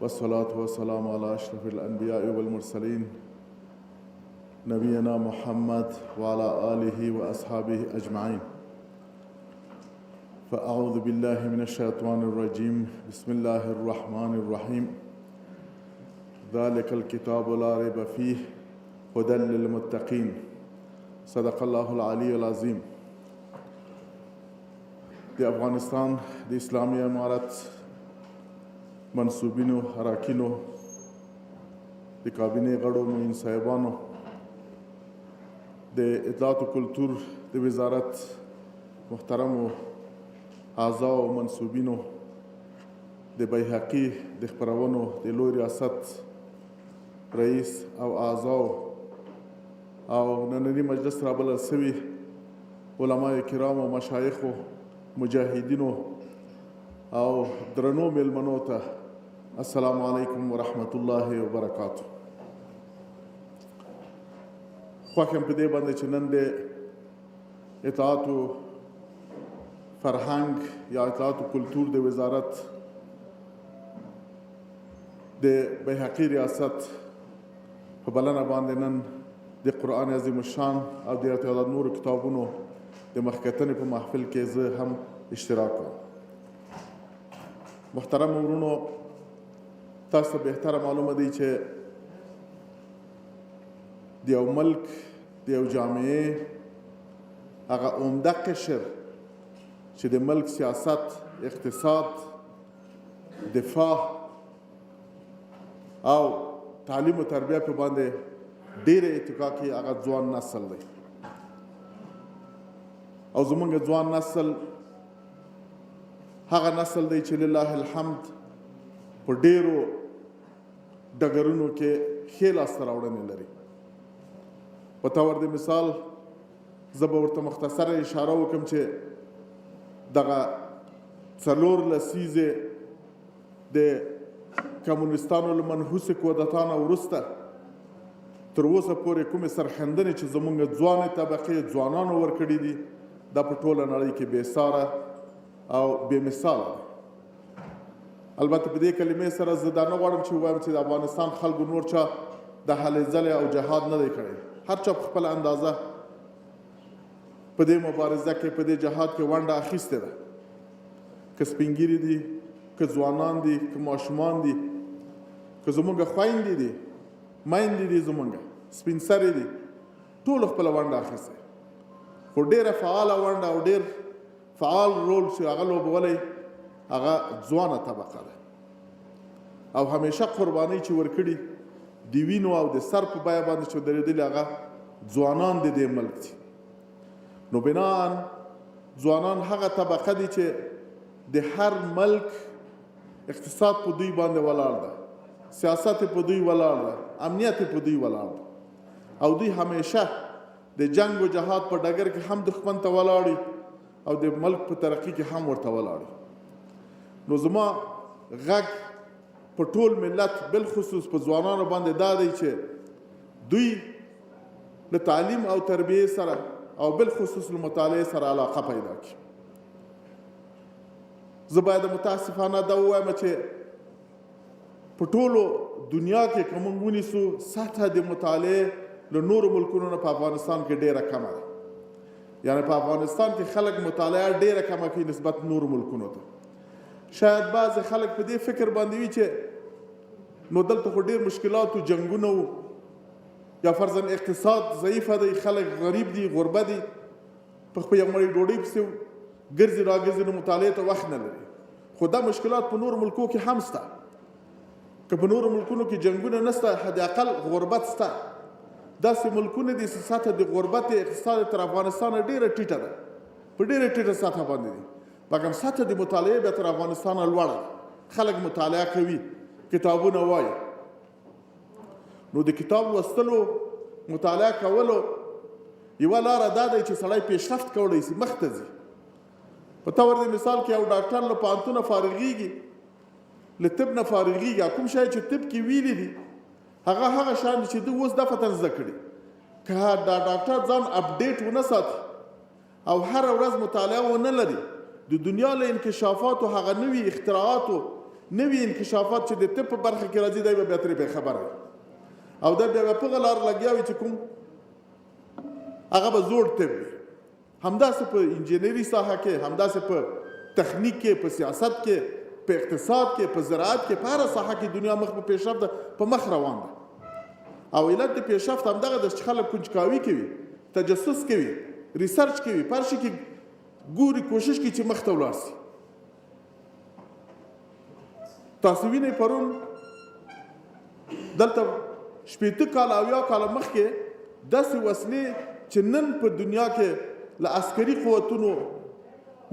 والصلاة والسلام على أشرف الأنبياء والمرسلين نبينا محمد وعلى آله وأصحابه أجمعين. فأعوذ بالله من الشيطان الرجيم. بسم الله الرحمن الرحيم. ذلك الكتاب لا ريب فيه هدى للمتقين. صدق الله العلي العظيم. د افغانستان د اسلامي امارت منصوبینو، اراکینو، د کابینې غړو، معین صاحبانو، د اطلاعات و کلتور د وزارت محترمو اعضاء او منصوبینو، د بیحقي د خپرونو د لوی ریاست رئیس او اعضاء او نننی مجلس رابلل سوي علماء کرامو، مشایخو، مجاهدینو او درنو میلمنو ته السلام علیکم ورحمت الله وبرکاتو. خوښ یم په دې باندې چې نن د اطلاعاتو فرهنګ یا اطلاعاتو کلتور د وزارت د بیحقي ریاست په بلنه باندې نن د قرآن عظیم الشان او د تعداد نورو کتابونو د مخکتنې په محفل کې زه هم اشتراک کوم. محترم ورونو، تاسو ته بهتره معلومه دی چې د یو ملک د یو جامعې هغه عمده قشر چې د ملک سیاست، اقتصاد، دفاع او تعلیم و تربیه په باندې ډېره اتکا کوي، هغه ځوان نسل دی. او زمونږ ځوان نسل هغه نسل دی چې لله الحمد په ډېرو ډګرونو کې ښې لاسته راوړنې لري. په طور د مثال زه به ورته مختصره اشاره وکړم چې دغه 4 لسیزې د کمونستانو له منحوسې کودتانه وروسته تر اوسه پورې کومې سرښندنې چې زموږ ځوانې طبقې ځوانانو ورکړي دي دا په ټوله نړۍ کې بېساره او بې مثاله ده. البته په دې کلمې سره زه دا نه غواړم چې ووایم چې د افغانستان خلکو نور چا د هلې ځلې او جهاد نه دی کړی. هر چا په خپله اندازه په دې مبارزه کې، په دې جهاد کې ونډه اخیستې ده. که سپین ږیري دي، که ځوانان دي، که ماشومان دي، که زموږ خویندې دي، میندې دي، زموږ سپین سرې دي، ټولو خپله ونډه اخیستې. خو ډېره فعاله ونډه او ډېر فعال رول چې هغه لوبولی هغه ځوانه طبقه ده. او همیشه قربانۍ چې ورکړي د وینو او د سر په بیه باندې چې درېدلي هغه ځوانان د دې ملک دي. نو بناً ځوانان هغه طبقه دي چې د هر ملک اقتصاد په دوی باندې ولاړ ده، سیاست په دوی ولاړ ده، امنیت په دوی ولاړ ده. او دوی همیشه د جنگ و جهاد په ډګر کې هم دښمن ته ولاړي او د ملک په ترقي کې هم ورته ولاړي. نو زما غږ په ټول ملت بالخصوص په ځوانانو باندې دا دی چې دوی له تعلیم او تربیې سره او بالخصوص له مطالعې سره علاقه پیدا کړي. زه باید متاسفانه دا ووایم چې په ټولو دنیا کې که موږ ونیسو سطحه د مطالعې له نورو ملکونو نه په افغانستان کې ډېره کمه ده. یعنې په افغانستان کې خلک مطالعه ډېره کمه کوي نسبت نورو ملکونو ته. شاید بعضې خلک په دې فکر باندې وي چې نو دلته خو ډېر مشکلات و، جنګونه و، یا فرضاً اقتصاد ضعیفه دی، خلک غریب دي، غربه دي، په خپل یو مړۍ ډوډۍ پسې ګرځي راګرځي، نو مطالعې ته وخت نه لري. خو دا مشکلات په نورو ملکو کې هم شته. که په نورو ملکونو کې جنګونه نشته، حداقل غربت شته. داسې ملکونه دي چې سطحه د غربت اقتصاد تر افغانستانه ډېره ټیټه ده، په ډېره ټیټه سطحه باندې دي. مګر سطحه د مطالعې بیا تر افغانستانه لوړه ده. خلک مطالعه کوي، کتابونه وایي. نو د کتاب لوستلو، مطالعه کولو یوه لاره دا دی چې سړی پیشرفت کولی شي، مخته ځي. په طور د مثال کې یو ډاکټر له پوهنتونه فارغېږي، له طب نه فارغېږي، کوم شی چې طب کې ویلي دي هغه شان چې دوی اوس دا فتن زده کړي. که دا ډاکټر ځان اپډیټ ونه ساتي او هر ورځ مطالعه ونه لري، د دنیا له انکشافاتو، هغه نوي اختراعاتو، نوي انکشافات چې د طب په برخه کې راځي دی به بیا ترې خبره وي او دا بیا به په هغه لاره لګیا وي چې کوم هغه به زوړ طب وي. همداسې په انجینري ساحه کې، همداسې په تخنیک کې، په سیاست کې، په اقتصاد کې، په زراعت کې، په هره ساحه کې دنیا مخ په پیشرفت په مخ روان ده. او علت د پیشرفت همدغه ده چې خلک کنجکاوي کوي، تجسس کوي، ریسرچ کوي، په هر شي کې ګوري، کوشش کوي چې مخ ته ولاړ شي. تاسو وینئ پرون دلته 80 کاله 80 کاله مخکې داسې وسلې چې نن په دنیا کې له عسکري قوتونو،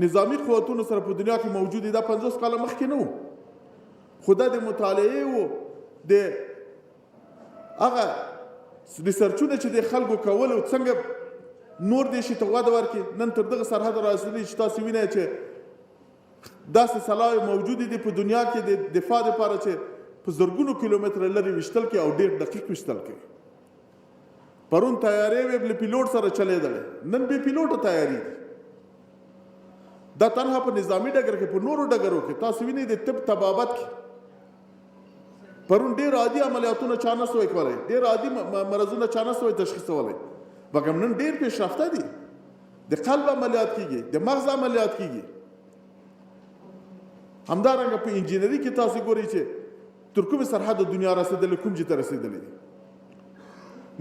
نظامی قوتونو سره په دنیا کې موجود دي، دا 50 کاله مخکې نه و. خو دا د مطالعې و، د هغه ریسرچونه چې د خلکو کول او څنګه نور دې شي ته وده ورکړي، نن تر دغه سرحد رسېدلي چې تاسو وینئ چې داسې سلاحې موجودې دي په دنیا کې د دفاع دپاره چې په زرګونو کیلومتره لرې ویشتل کوي او ډېر دقیق ویشتل کوي. پرون تیارې وې له پیلوټ سره چلېدلې، نن بې پیلوټه تیارې دي. دا تنها په نظامي ډګر کې، په نورو ډګرو کې تاسو وینئ د طب طبابت کې پرون ډېر عادي عملیاتونه چا نه سوی کولی، ډېر عادي مرضونه چا نه سوی تشخیصولی، مګر نن ډېر پیشرفته دي. د قلب عملیات کېږي، د مغز عملیات کېږي. همدارنګه په انجینري کې تاسو ګورئ چې تر کومې سرحد دنیا رسېدلې، کوم ځای ته رسېدلې دي.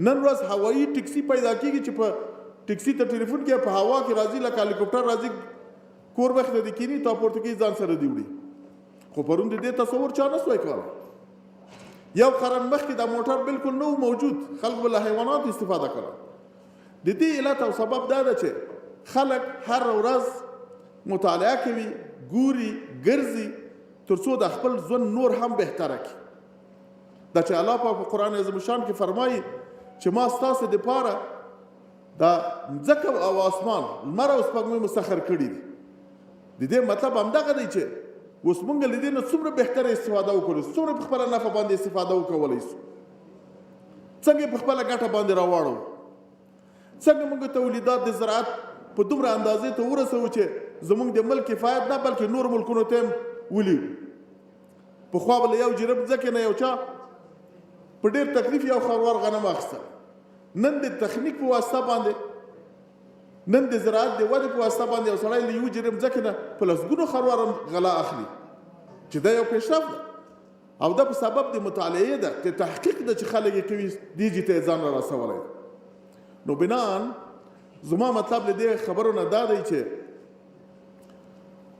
نن ورځ هوایي ټکسي پیدا کېږي چې په ټکسي ته ټلیفون کې په هوا کې راځي، لکه هلیکوپټر راځي، کور وخت دې کینی تا پورته کې ځان سره دی وړي. خو پرون د دې تصور چا نه سوی کولی. یو قرن مخکې دا موټر بالکل نه موجود، خلک به له حیواناتو استفاده کوله. د دې علت او سبب دا ده چې خلک هر ورځ مطالعه کوي، ګوري، ګرځي، تر څو د خپل ژوند نور هم بهتره کړي. دا چې الله پاک په قرآن عظیم الشان کې فرمایي چې ما ستاسو دپاره دا مځکه او اسمان، لمر او سپوږمۍ مسخر کړي دي. د دې مطلب همدغه دی چې اوس موږ له دې نه څومره بهتره استفاده وکړو، څومره په خپله نفع باندې استفاده وکولی شو، څنګه په خپله ګټه باندې راواړو، څنګه موږ تولیدات د زراعت په دومره اندازې ته ورسوو چې زموږ د ملک کفایت نه بلکې نور ملکونو ته هم ولیږو. پخوا به له یو جرب ځمکې نه یو چا په ډېر تکلیف یو خروار غنم اخیستل. نن د تخنیک په واسطه باندې، نن د زراعت د ودې په واسطه باندې یو سړی له یو جرب ځمکې نه په لسګونو خروار غله اخلي، چې دا یو پیشرفت ده. او دا په سبب د مطالعې ده، د تحقیق ده چې خلک یې کوي، دې ځای ته یې ځان را رسولی. نو بناً زما مطلب له دې خبرو نه دا دی چې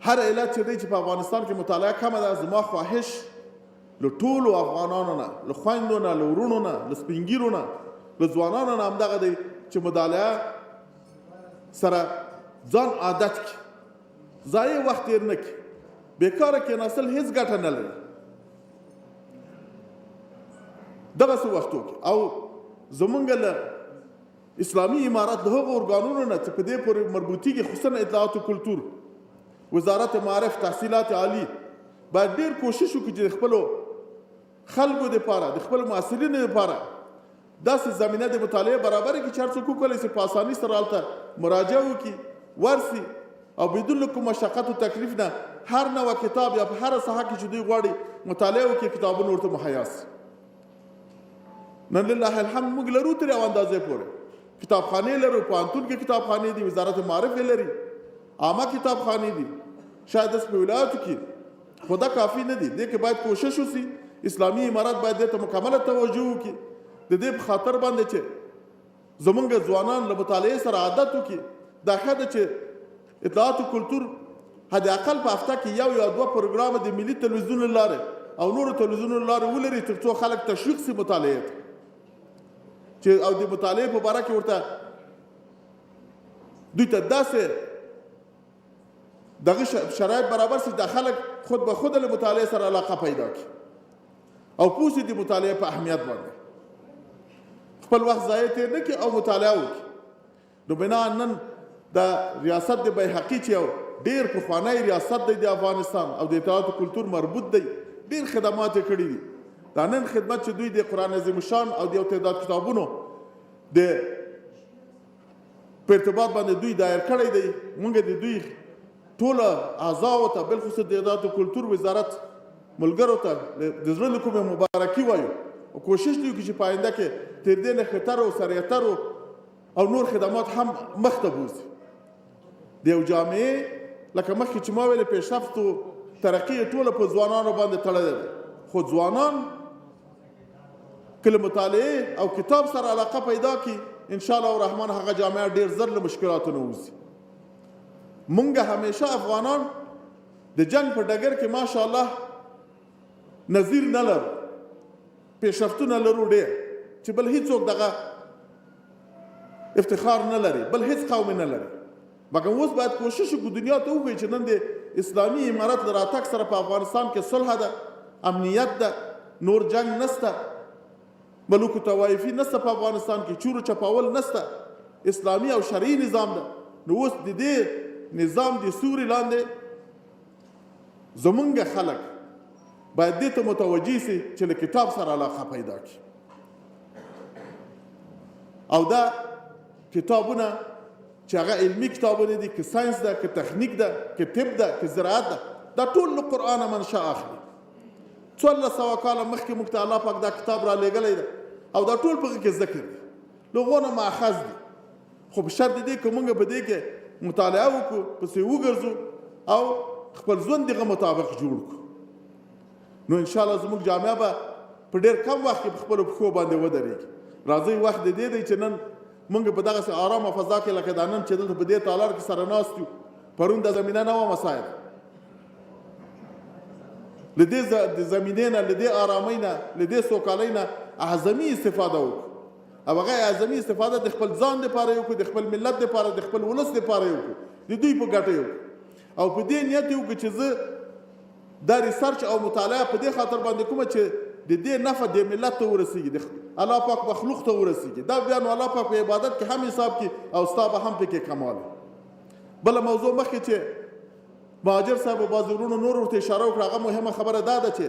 هر علت چې دی چې په افغانستان کې مطالعه کمه ده، زما خواهش له ټولو افغانانو نه، له خویندو نه، له ورونو نه، له سپین ږیرو نه، له ځوانانو نه همدغه دی چې مطالعه سره ځان عادت کړي، ضایع وخت تېر نه کړي. بېکاره کېناستل هېڅ ګټه نه لري. دغسې وختو کې او زمونږ له اسلامي امارت د هغو ارګانونو نه چې په دې پورې مربوطېږي، خصوصا اطلاعات و کلتور، وزارت معارف، تحصیلات عالی، باید ډېر کوشش وکړي چې د خپلو خلکو دپاره، د خپلو محصلینو دپاره داسې زمینه د مطالعې برابره کړي چې هر څوک وکولی شي په اسانۍ سره هلته مراجعه وکړي، ورسي او بدون له کوم مشقت و تکلیف نه هر نوع کتاب یا په هره ساحه کې چې دوی غواړي مطالعه وکړي، کتابونه ورته مهیا شي. نن لله الحمد موږ لرو تر یو اندازې پورې کتابخانې لرو، پوهنتون کې کتابخانې دي، وزارت معارف یې لري، عامه کتابخانې دي، شاید داسې په ولایاتو کې، خو دا کافي نه دي. دې کې باید کوشش وشي، اسلامي امارت باید دې ته مکمله توجه وکړي، د دې په خاطر باندې چې زمونږ ځوانان له مطالعې سره عادت وکړي. دا ښه ده چې اطلاعات و کلتور حد اقل په هفته کې یو یا دوه پروګرامه د ملي تلویزیون له لارې او نورو تلویزیونونو له لارې ولري، تر څو خلک تشویق شي مطالعې ته، چې او د مطالعې په باره کې ورته دوی ته داسې دغه شرایط برابر شي چې خلک خود به خود له مطالعې سره علاقه پیدا کړي او پوه شي د مطالعې په اهمیت باندې، خپل وخت ضایع تېر نه کړي او مطالعه وکړي. نو بنا نن د ریاست د بیحقي چې یو ډېر پخوانی ریاست دی د افغانستان او د اطلاعات و کلتور مربوط دی، ډېر خدمات یې کړي دي. دا نن خدمت چې دوی د قرآن عظیم الشان او د یو تعداد کتابونو د په ارتباط باندې دوی دایر کړی دی، موږ د دوی ټوله اعضاو ته بالخصوص د اطلاعات و کلتور وزارت ملګرو ته د زړه له کومې مبارکي وایو او کوشش دې وکړي چې په آینده کې تر دې نه ښه تر او سریعتر او نور خدمات هم مخته بوځي. د یو جامعې لکه مخکې چې ما ویلې پیشرفت و ترقي یې ټوله په ځوانانو باندې تړلې ده، خو ځوانان که له مطالعې او کتاب سره علاقه پیدا کړي انشاءالله الرحمن هغه جامعه ډېر زر له مشکلاتو نه وځي. مونږ همیشه افغانان د جنګ په ډګر کې ماشاءالله نظیر نه لرو، پیشرفتونه لرو ډېر چې بل هیڅوک دغه افتخار نه لري، بل هیڅ قوم نه لري. مګر اوس باید کوشش وکړو دنیا ته وښیو چې نن د اسلامي امارت له راتګ سره په افغانستان کې صلح ده، امنیت ده، نور جنگ نسته، ملوک طوایفي نسته په افغانستان کې، چورو چپاول نسته، اسلامي او شرعي نظام ده. نو اوس د دې نظام د سوري لاندې زمونږ خلک باید دې ته متوجه سي چې له کتاب سره علاقه پیدا کړي او دا کتابونه چې هغه علمي کتابونه دي، که ساینس ده، که تخنیک ده، که طب ده، که زراعت ده، دا ټول له قرآنه منشأ اخلي. 1400 کاله مخکې موږ ته الله پاک دا کتاب را لېږلی ده او دا ټول په هغې کې ذکر دي، له هغو نه ماخذ دي. خو په شرط دی که موږ په دې کې مطالعه وکړو، پسې وګرځو او خپل ژوند دغه مطابق جوړ کړو، نو انشاءالله زموږ جامعه به په ډېر کم وخت کې په خپلو پښو باندې ودرېږي. راځئ وخت د دې دی چې نن موږ په دغسې ارامه فضا کې لکه دا نن چې دلته په دې تالار کې سره ناست یو، پرون دا زمینه نه وه مساعد، له دې زمینې نه، له دې آرامۍ نه، له دې سوکالۍ نه اعظمي استفاده وکړو او هغه اعظمي استفاده د خپل ځان دپاره یې وکړو، د خپل ملت دپاره، د خپل ولس دپاره یې وکړو، د دوی په ګټه یې وکړو او په دې نیت یې وکړو چې زه دا ریسرچ او مطالعه په دې خاطر باندې کومه چې د دې نفع د ملت ته ورسیږي، د الله پاک مخلوق ته ورسیږي، دا بیا نو الله پاک په عبادت کې هم حساب کړي او ستا به هم پکې کمال. بله موضوع مخکې چې مهاجر صاحب او بعضې وروڼو نور ورته اشاره وکړه، هغه مهمه خبره دا ده چې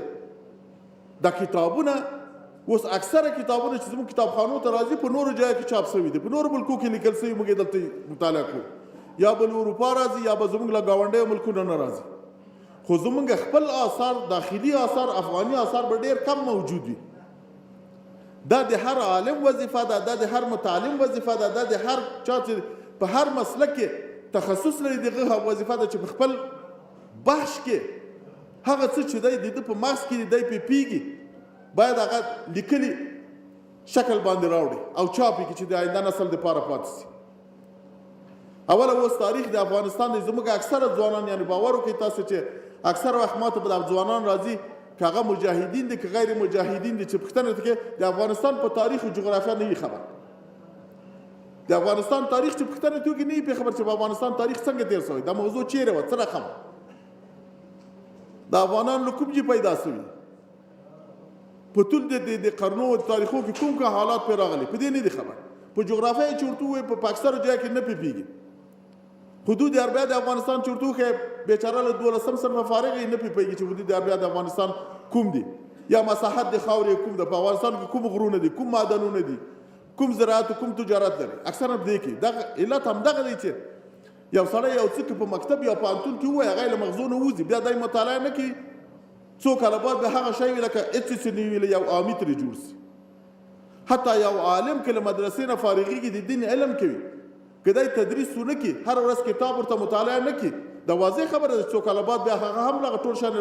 دا کتابونه اوس اکثره کتابونه چې زموږ کتابخانو ته راځي په نورو ځایو کې چاپ شوي دي، په نورو ملکو کې لیکل شوي، موږ یې دلته مطالعه کړو، یا به له اروپا راځي یا به زموږ له ګاونډیو ملکونو نه راځي. خو زمونږ خپل آثار، داخلي آثار، افغاني آثار به ډېر کم موجود وي. دا د هر عالم وظیفه ده، دا د هر متعلم وظیفه ده، دا د هر چا چې په هر مسلک کې تخصص لري دغه وظیفه ده چې په خپل بحث کې هغه څه چې دی د ده په مغز کې دی پې پیږي باید هغه لیکلي شکل باندې راوړي او چاپ یې کړي چې د آینده نسل دپاره پاتې شي. اوله اوس تاریخ د افغانستان دی، زموږ اکثره ځوانان یعنې باور وکړئ تاسو چې اکثر وخت ماته به د ځوانان راځي که هغه مجاهدین دي که غیر مجاهدین دي چې پوښتنه کوي د افغانستان په تاریخ او جغرافیه نه وي خبر، د افغانستان تاریخ چې پوښتنه کوي نه وي خبر چې په افغانستان تاریخ څنګه تېر شوی، دا موضوع چیرې وه، څه رقم د افغانان له کوم ځای پیدا شوي، په ټول د قرنو تاریخو کې کوم حالات پرې راغلي په دې نه دي خبر. په جغرافیه چې ورته ووایي په اکثرو ځایو کې نه پوهېږي. حدود عربیه د افغانستان چې ورته وښیي بیچاره له 12 صنفه فارغ یې نه پوهېږي چې حدود عربیه د افغانستان کوم دي، یا مساحت د خاورې کوم ده، په افغانستان کې کوم غرونه دي، کوم معدنونه دي، کوم زراعت کوم تجارت لري. اکثره په دې کې دغه علت همدغه دی چې یو سړی یو څه په مکتب یا پوهنتون کې ووایي هغه یې له مغزو نه وځي، بیا دا یې مطالعه نه کوي، څو کاله بعد به هغه شی وي لکه هېڅ څه نه وي، یو عامي ترې جوړ شي. حتی یو عالم که له مدرسې نه فارغېږي د دین علم کوي، که دی تدریس ونه کړي، هر ورځ کتاب ورته مطالعه نه کړي، دا واضح خبره ده څو کاله بعد بیا هغه هم دغه ټول شیان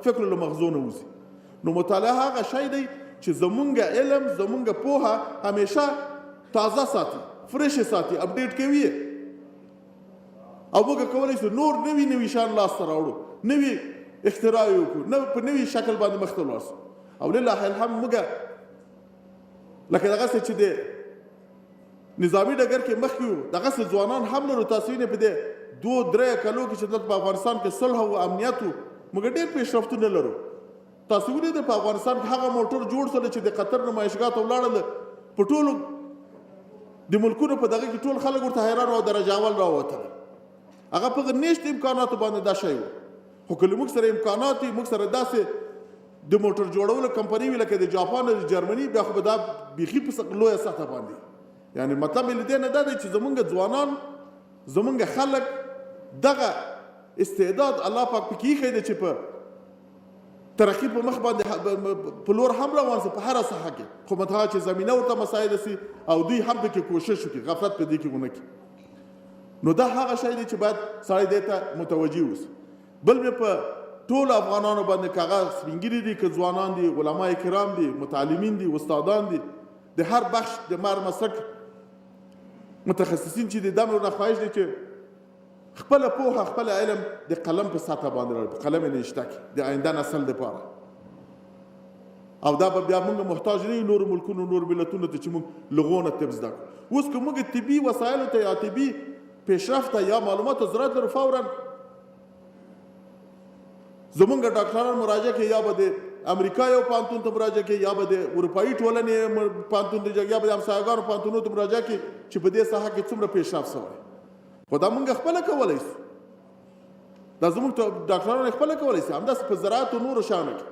فکر له مغزو نه وځي. نو مطالعه هغه شی دی چې زمونږ علم، زمونږ پوهه همیشه تازه ساتي، فرش ساتي، اپډیټ کوي او موږ کولی شو نور نوي شیان لاسته راوړو، نوي اختراع یې وکړو، په نوي شکل باندې مخته ولاړ شو. او لله الحمد موږ لکه دغسې چې د نظامي ډګر کې مخکې وو دغسې ځوانان هم لرو. تاسو وینئ په دې 2-3 کلو کې چې دلته په افغانستان کې صلح او امنیت وو موږ ډېر پیشرفتونه لرو. تاسو ولیدل په افغانستان کې هغه موټر جوړ شول چې د قطر نمایشګاه ته ولاړل، په ټولو د ملکونو په دغه کې ټول خلک ورته حیران او درجه اول راووتل. هغه په نیشت امکاناتو باندې دا شی و، خو که له موږ سره امکانات وي، موږ سره داسې د موټر جوړولو کمپنۍ وي لکه د جاپان او د جرمني، بیا خو به دا بیخي په لویه سطحه باندې. یعنې مطلب یې له دې نه دا دی چې زمونږ ځوانان، زمونږ خلک دغه استعداد الله پاک پکې ایښی دی چې په ترقي په مخ باندې په لور هم روان سي په هره ساحه کې، خو متها چې زمینه ورته مساعد سي او دوی هم پکې کوشش وکړي غفلت په دې کې ونه کړي. نو دا هغه شی دی چې باید سړی دې ته متوجه اوسي. بل مې په ټول افغانانو باندې که هغه سپین ږیري دي که ځوانان دي علما کرام دي متعلمین دي استادان دي د هر بخش د مار مسلک متخصصین چې دي دا مې ورنه خواهش دی چې خپله پوهه خپل علم د قلم په سطحه باندې راوړي، په قلم یې نشته کړي د آینده نسل دپاره. او دا به بیا موږ محتاج نه یو نورو ملکونو نور ملتونو ته چې موږ له هغو نه طب زده کړو. اوس که موږ طبي وسایلو ته یا طبي پیشرفت ته یا معلوماتو ضرورت لرو فورا زمونږ ډاکټران مراجعه کوي، یا به د امریکا یو پوهنتون ته مراجعه کوي، یا به د اروپایي ټولنې پوهنتون ته، یا به د همسایګانو پوهنتونونو ته مراجعه کوي چې په دې ساحه کې څومره پیشرفت شوی. خو دا موږ خپله کولی شو، دا زموږ ډاکټران خپله کولی شي همداسې په زراعت او نورو شیانو کې.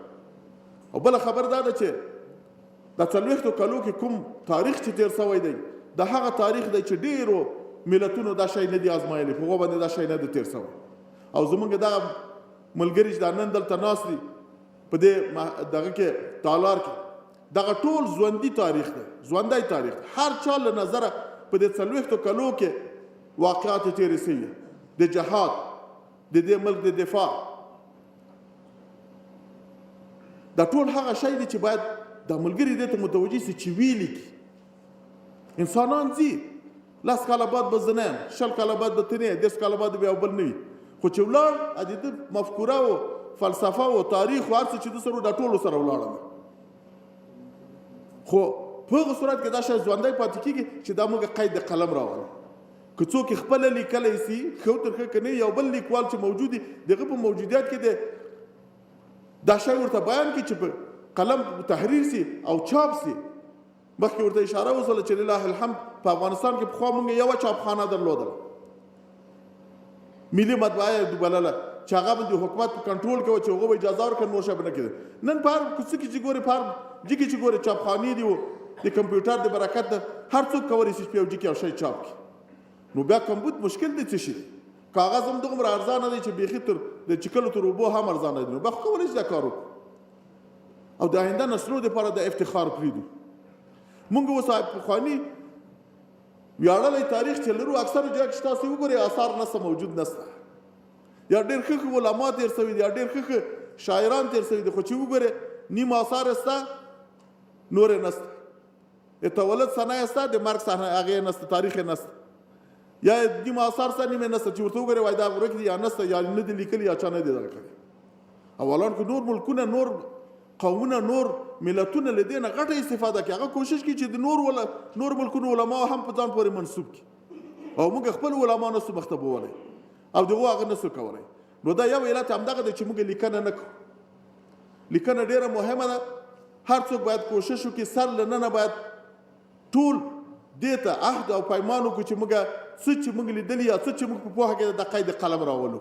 او بله خبر دا ده چې د 40 کلو کې کوم تاریخ چې تېر شوی دی د هغه تاریخ دی چې ډېرو ملتونو دا شی نه دي ازمایلی، په هغو باندې دا شی نه دی تېر شوی. او زموږ دغه ملګري چې دا نن دلته ناست دي په دې دغه کې تالار کې دغه ټول ژوندي تاریخ دی، ژوندی تاریخ دی. هر چا له نظره په دې 40 کلو کې واقعات تېرې شوي د جهاد د دې ملک د دفاع. دا ټول هغه شی دی چې باید دا ملګري دې ته متوجه سي چې ویلي کړي. انسانان ځي 10 کاله بعد به زه نه یم، 20 کاله بعد به ته نه یې، 10 کاله بعد به یو بل نه وي. خو چې ولاړ د ده مفکوره او فلسفه او تاریخ او هر څه چې ده سره دا ټولو سره ولاړه ده. خو په هغه صورت کې دا شی ژوندی پاتې کېږي چې دا موږ قید د قلم راولو. که څوک خپله لیکلی سي ښه ترښه که نه یو بل لیکوال چې موجود وي د هغه په موجودیت کې دا شی ورته بیان کړي چې په قلم تحریر سي او چاپ سي. مخکې ورته اشاره وشوله چې لله الحمد په افغانستان کې پخوا موږ یوه چاپخانه درلودله، ملي مطبعه یې بلله چې هغه باندې حکومت په کنټرول کې وه چې هغو به اجازه ورکړه نور شی به نه کېده. نن په هر کوڅه کې چې ګورې په هر جي کې چې ګورې چاپخانې دي د کمپیوټر د برکت ده هر څوک کولی شي چې په یو جي کې یو شی چاپ کړي. نو بیا کمبود مشکل دی څه شي دی، کاغذ هم دومره ارزانه دی چې بیخي تر د چکلو تر اوبو هم ارزانه دی. نو بیا خو کولی شي دا کار وکړو او د آینده نسلو دپاره د افتخار پرېږدو. موږ اوس پخواني ویاړلی تاریخ چې لرو اکثرو ځای کې چې تاسو وګورئ اثار نسته، موجود نسته. یا ډېر ښه ښه علما تېر شوي دي، یا ډېر ښه ښه شاعران تېر شوي دي، خو چې وګورئ نیم اثار یې شته نور یې نسته، د تولد سنه یې شته د مرګ سنه هغې یې نسته، تاریخ یې نسته. یا نیم اثار شته نیم یې نسته چې ورته وګورئ وایي دا ورک دي یا نسته یا نه دي لیکلي یا چا نه دي دغه کړی. او الان که نور ملکونه نور قومونه نور ملتونه له دې نه غټه استفاده کوي، هغه کوشش کوي چې د نور ملکونو علما هم په ځان پورې منسوب کړي او موږ خپل علما نسو مخته بولی او دغو هغه نسو کولی. نو دا یو علت همدغه دی چې موږ لیکنه نه کوو. لیکنه ډېره مهمه ده، هر څوک باید کوشش وکړي سر له ننه باید ټول دې ته عهد او پیمان وکړو چې موږ څه چې موږ لیدلي یا څه چې موږ په پوهه کې د قید قلم راولو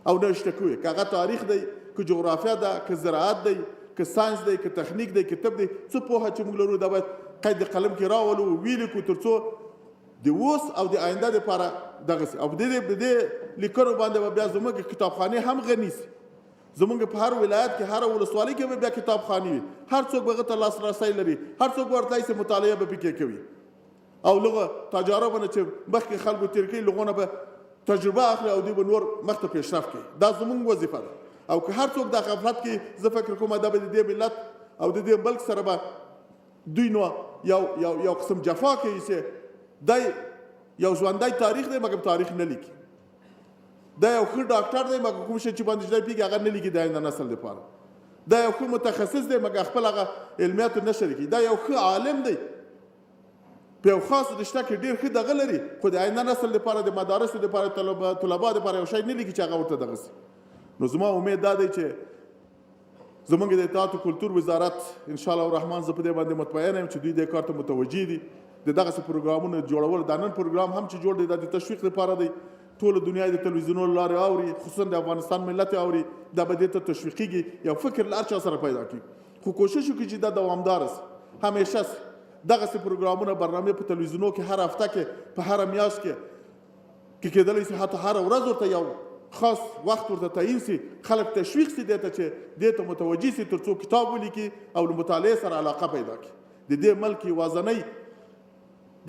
او نه شته کوي، که هغه تاریخ دی که جغرافیا ده که زراعت دی که ساینس دی که تخنیک دی که طب دی، څه پوهه چې موږ لرو دا باید قید قلم کې راولو ویلې کړو تر څو د اوس او د آینده دپاره دغسې. او د دې لیکنو باندې به بیا زموږ کتابخانې هم غني سي. زموږ په هر ولایت کې هر ولسوالۍ کې به بیا کتابخانې وي، هر څوک به هغه ته لاسرسی لري، هر څوک به ورتلی سي مطالعه به پکې کوي او لغه تجارب نه چې مخکې خلکو تېر کوي لغونه به تجربه اخلي او دوی به نور مخته پیشرفت کوي. دا زموږ وظیفه ده. او که هر څوک د غفلت کې زه فکر کوم دا به د دې ملت او د دې ملک سره به دوی نو یو قسم جفا کوي چې دا یو ژوندی تاریخ دی مګر تاریخ نه لیکي. دا یو ښه ډاکټر دی مګر کوم شی چې باندې ژوندی پیږي هغه نه لیکي د آینده نسل دپاره. دا یو ښه متخصص دی مګر خپل هغه علمیاتو نه شریکي. دا یو ښه عالم دی په یو خاصو رشته کې ډېر ښه دغه لري خو د آینده نسل دپاره د مدارسو دپاره طلبا دپاره یو شی نه لیکي چې هغه ورته دغه سي. نو زما امید دا دی چې زموږ د اطلاعات او کلتور وزارت انشاءالله الرحمن زه په دې باندې مطمئن یم چې دوی دې کار ته متوجه دي. د دغسې پروګرامونو جوړول دا نن پروګرام هم چې جوړ دی دا د تشویق لپاره دی. ټوله دنیا د تلویزیونونو لارې اوري، خصوصا د افغانستان ملت اوري، دا به دې ته تشویقیږي، یو فکر له هر چا سره پیدا کړي. خو کوشش وکړي چې دا دوامداره سي، همیشه سي. دغسې پروګرامونه برنامې په تلویزیونونو کې هر هفته کې په هره میاشت کې کېدلی سي حتی هره ورځ ورته یو خاص وخت ورته تعین سي خلک تشویق سي دې ته چې دې ته متوجه سي تر څو کتاب ولیکي او له مطالعې سره علاقه پیدا کړي د دې ملک یوازنۍ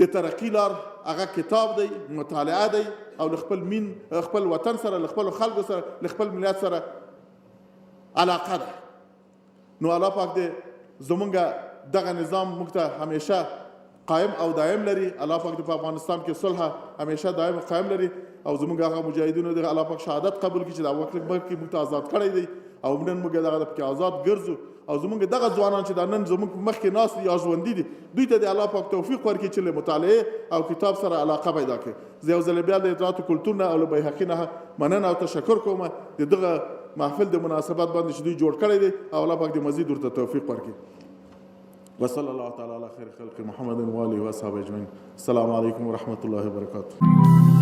د ترقي لار هغه کتاب دی مطالعه دی او له خپل وطن سره له خپلو خلکو سره له خپل ملت سره علاقه ده نو الله پاک دې زمونږ دغه نظام موږ ته همیشه قائم او دائم لري الله پاک دې په افغانستان کې صلح همیشه دائم قائم لري او زمونږ هغه مجاهدینو د الله پاک شهادت قبول کړي چې دا وخت مخکې موږ ته آزاد کړی دی او نن موږ دغه پکې آزاد ګرځو او زمونږ دغه ځوانان چې دا نن زمونږ مخکې ناست دي یا ژوندي دي دوی ته د الله پاک توفیق ورکړي چې له مطالعې او کتاب سره علاقه پیدا کړي زه یو ځل بیا د اطلاعاتو کلتور نه او له بیهقي نه مننه او تشکر کوم د دغه محفل د مناسبت باندې چې دوی جوړ کړی دی او الله پاک دې مزید ورته توفیق ورکړي وصلی الله تعالی علی خیر خلق محمد و آله و اصحابه اجمعین السلام علیکم ورحمة الله وبرکاته